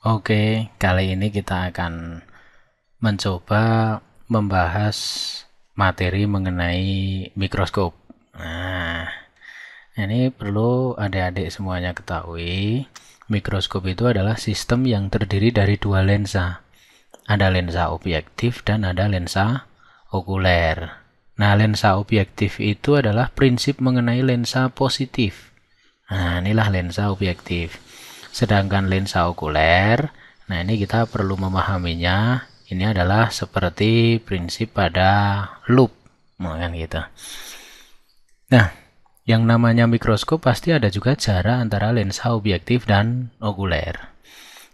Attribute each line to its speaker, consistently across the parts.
Speaker 1: Oke, kali ini kita akan mencoba membahas materi mengenai mikroskop. Nah, ini perlu adik-adik semuanya ketahui, mikroskop itu adalah sistem yang terdiri dari dua lensa. Ada lensa objektif dan ada lensa okuler. Nah, lensa objektif itu adalah prinsip mengenai lensa positif. Nah, inilah lensa objektif. Sedangkan lensa okuler, nah ini kita perlu memahaminya. Ini adalah seperti prinsip pada loop, kan gitu. Nah, yang namanya mikroskop pasti ada juga jarak antara lensa objektif dan okuler.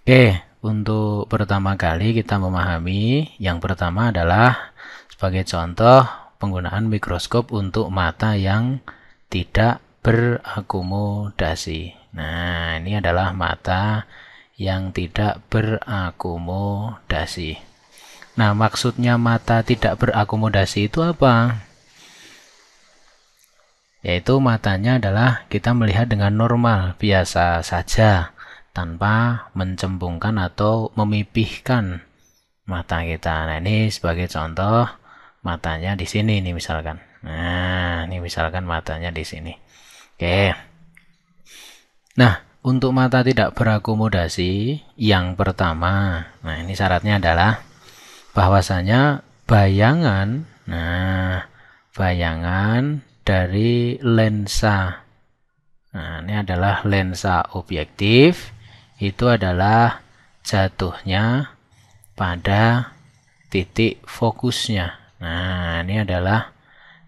Speaker 1: Oke, untuk pertama kali kita memahami, yang pertama adalah sebagai contoh penggunaan mikroskop untuk mata yang tidak berakomodasi. Nah, ini adalah mata yang tidak berakomodasi. Nah, maksudnya mata tidak berakomodasi itu apa? Yaitu matanya adalah kita melihat dengan normal, biasa saja, tanpa mencembungkan atau memipihkan mata kita. Nah, ini sebagai contoh matanya di sini nih misalkan. Nah, ini misalkan matanya di sini. Oke. Nah, untuk mata tidak berakomodasi, yang pertama, nah ini syaratnya adalah bahwasanya bayangan, bayangan dari lensa, nah ini adalah lensa objektif, itu adalah jatuhnya pada titik fokusnya. Nah, ini adalah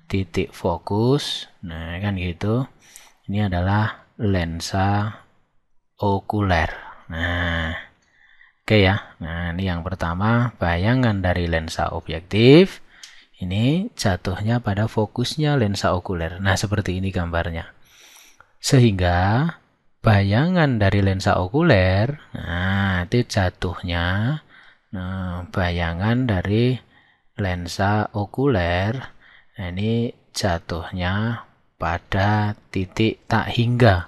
Speaker 1: titik fokus, nah kan gitu. Ini adalah lensa okuler. Nah, oke ya. Nah, ini yang pertama, bayangan dari lensa objektif. Ini jatuhnya pada fokusnya lensa okuler. Nah, seperti ini gambarnya. Sehingga bayangan dari lensa okuler, nah, itu jatuhnya, nah, bayangan dari lensa okuler, nah, ini jatuhnya pada titik tak hingga,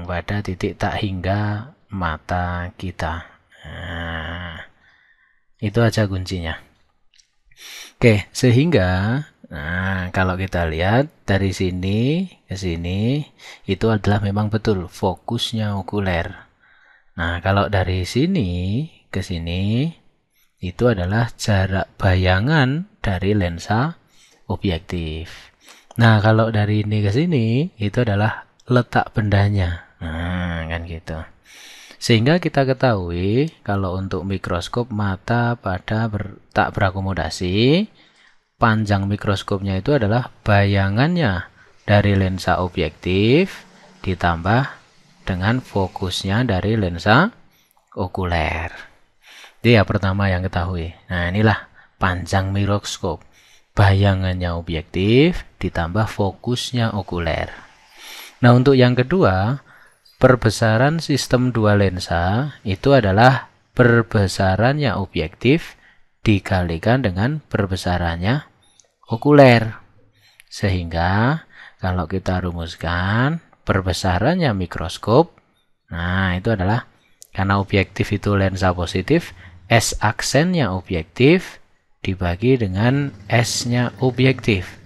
Speaker 1: pada titik tak hingga mata kita. Nah, itu aja kuncinya. Oke, sehingga nah kalau kita lihat dari sini ke sini itu adalah memang betul fokusnya okuler. Nah, kalau dari sini ke sini itu adalah jarak bayangan dari lensa objektif. Nah, kalau dari ini ke sini, itu adalah letak bendanya. Nah, kan gitu. Sehingga kita ketahui, kalau untuk mikroskop mata pada tak berakomodasi, panjang mikroskopnya itu adalah bayangannya dari lensa objektif ditambah dengan fokusnya dari lensa okuler. Itu ya pertama yang ketahui. Nah, inilah panjang mikroskop. Bayangannya objektif ditambah fokusnya okuler. Nah, untuk yang kedua, perbesaran sistem dua lensa itu adalah perbesarannya objektif dikalikan dengan perbesarannya okuler. Sehingga kalau kita rumuskan perbesarannya mikroskop, nah itu adalah karena objektif itu lensa positif, S aksennya objektif dibagi dengan S-nya objektif.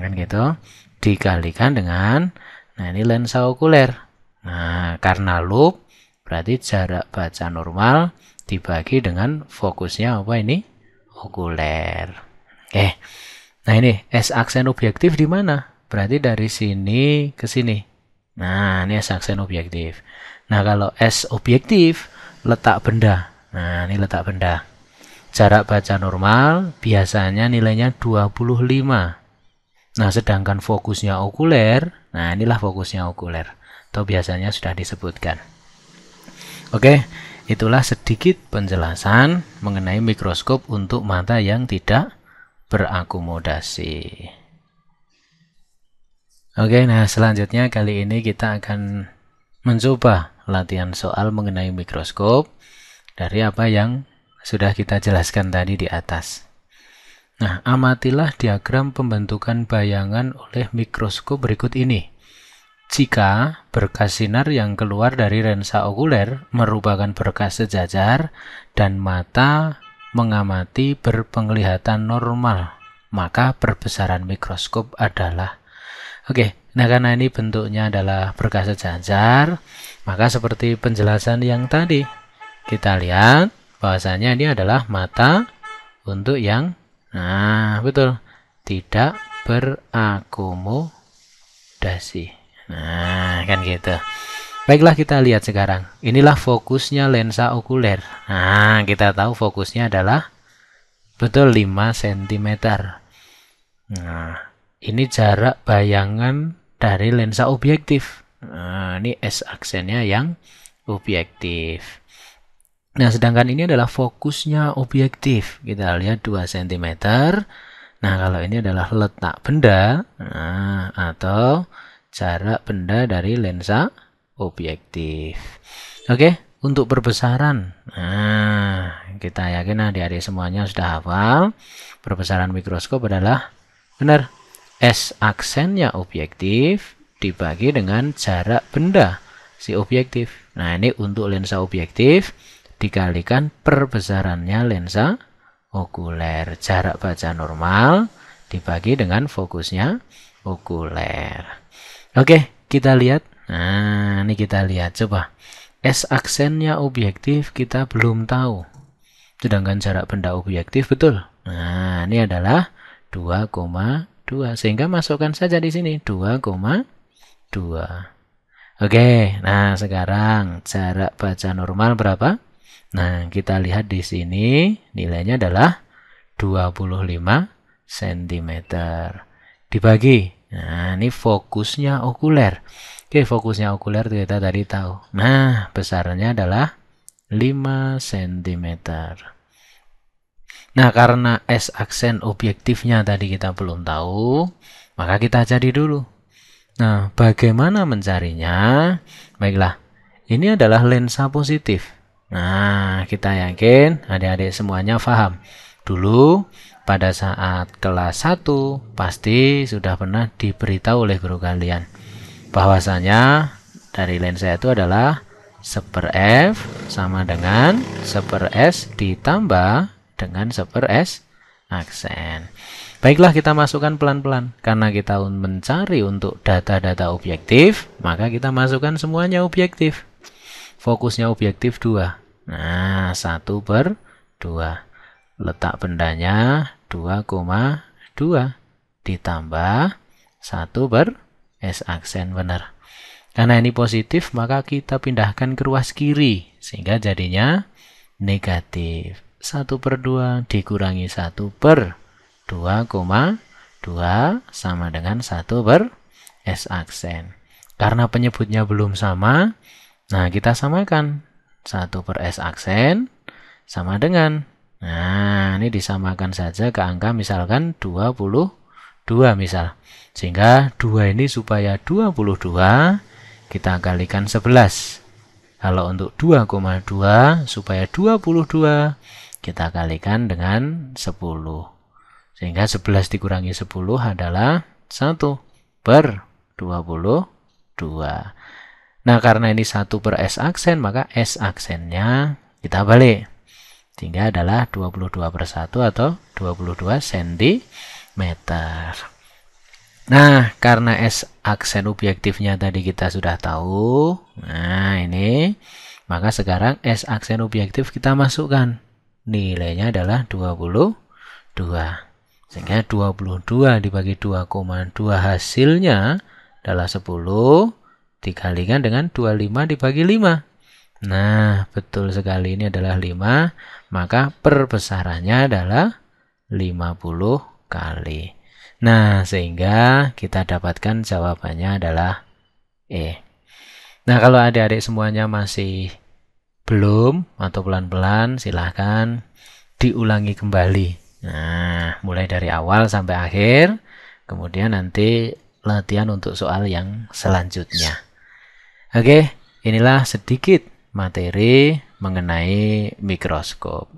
Speaker 1: Kan gitu. Dikalikan dengan, nah ini lensa okuler. Nah, karena loop, berarti jarak baca normal dibagi dengan fokusnya apa ini? Okuler. Oke. Nah, ini S aksen objektif di mana? Berarti dari sini ke sini. Nah, ini S aksen objektif. Nah, kalau S objektif, letak benda. Nah, ini letak benda. Jarak baca normal biasanya nilainya 25. Nah, sedangkan fokusnya okuler, nah inilah fokusnya okuler. Atau biasanya sudah disebutkan. Oke, itulah sedikit penjelasan mengenai mikroskop untuk mata yang tidak berakomodasi. Oke, nah selanjutnya kali ini kita akan mencoba latihan soal mengenai mikroskop dari apa yang sudah kita jelaskan tadi di atas. Nah, amatilah diagram pembentukan bayangan oleh mikroskop berikut ini. Jika berkas sinar yang keluar dari lensa okuler merupakan berkas sejajar dan mata mengamati berpenglihatan normal, maka perbesaran mikroskop adalah. Oke, nah karena ini bentuknya adalah berkas sejajar, maka seperti penjelasan yang tadi, kita lihat bahwasanya ini adalah mata untuk yang, nah betul, tidak berakomodasi. Nah, kan gitu. Baiklah, kita lihat sekarang. Inilah fokusnya lensa okuler. Nah, kita tahu fokusnya adalah betul 5 cm. Nah, ini jarak bayangan dari lensa objektif. Nah, ini S aksennya yang objektif. Nah, sedangkan ini adalah fokusnya objektif. Kita lihat 2 cm. Nah, kalau ini adalah letak benda, nah, atau jarak benda dari lensa objektif. Oke, untuk perbesaran. Nah, kita yakin adik-adik semuanya sudah hafal. Perbesaran mikroskop adalah benar. S aksennya objektif dibagi dengan jarak benda si objektif. Nah, ini untuk lensa objektif dikalikan perbesarannya lensa okuler. Jarak baca normal dibagi dengan fokusnya okuler. Oke, kita lihat. Nah, ini kita lihat. Coba. S aksennya objektif kita belum tahu. Sedangkan jarak benda objektif betul. Nah, ini adalah 2,2. Sehingga masukkan saja di sini. 2,2. Oke, nah sekarang jarak baca normal berapa? Nah, kita lihat di sini nilainya adalah 25 cm. Dibagi. Nah, ini fokusnya okuler. Oke, fokusnya okuler kita tadi tahu. Nah, besarnya adalah 5 cm. Nah, karena S aksen objektifnya tadi kita belum tahu, maka kita cari dulu. Nah, bagaimana mencarinya? Baiklah, ini adalah lensa positif. Nah, kita yakin adik-adik semuanya paham. Dulu, pada saat kelas 1, pasti sudah pernah diberitahu oleh guru kalian bahwasanya dari lensa itu adalah 1/F sama dengan 1/S ditambah dengan 1/S aksen. Baiklah, kita masukkan pelan-pelan. Karena kita mencari untuk data-data objektif, maka kita masukkan semuanya objektif. Fokusnya objektif 2. Nah, 1/2. Letak bendanya 2,2 ditambah 1/S aksen, benar. Karena ini positif, maka kita pindahkan ke ruas kiri sehingga jadinya negatif. 1/2 dikurangi 1/2,2 sama dengan 1/S aksen. Karena penyebutnya belum sama, nah kita samakan. 1/S aksen sama dengan, nah, ini disamakan saja ke angka misalkan 22 misal. Sehingga 2 ini supaya 22, kita kalikan 11. Kalau untuk 2,2 supaya 22, kita kalikan dengan 10. Sehingga 11 dikurangi 10 adalah 1/22. Nah, karena ini 1/S aksen, maka S aksennya kita balik. Sehingga adalah 22/1 atau 22 cm. Nah, karena S aksen objektifnya tadi kita sudah tahu. Nah, ini. Maka sekarang S aksen objektif kita masukkan. Nilainya adalah 22. Sehingga 22 dibagi 2,2 hasilnya adalah 10. Dikalikan dengan 25 dibagi 5. Nah, betul sekali, ini adalah 5, maka perbesarannya adalah 50 kali. Nah, sehingga kita dapatkan jawabannya adalah E. Nah, kalau adik-adik semuanya masih belum atau pelan-pelan, silahkan diulangi kembali. Nah, mulai dari awal sampai akhir, kemudian nanti latihan untuk soal yang selanjutnya. Oke, inilah sedikit materi mengenai mikroskop.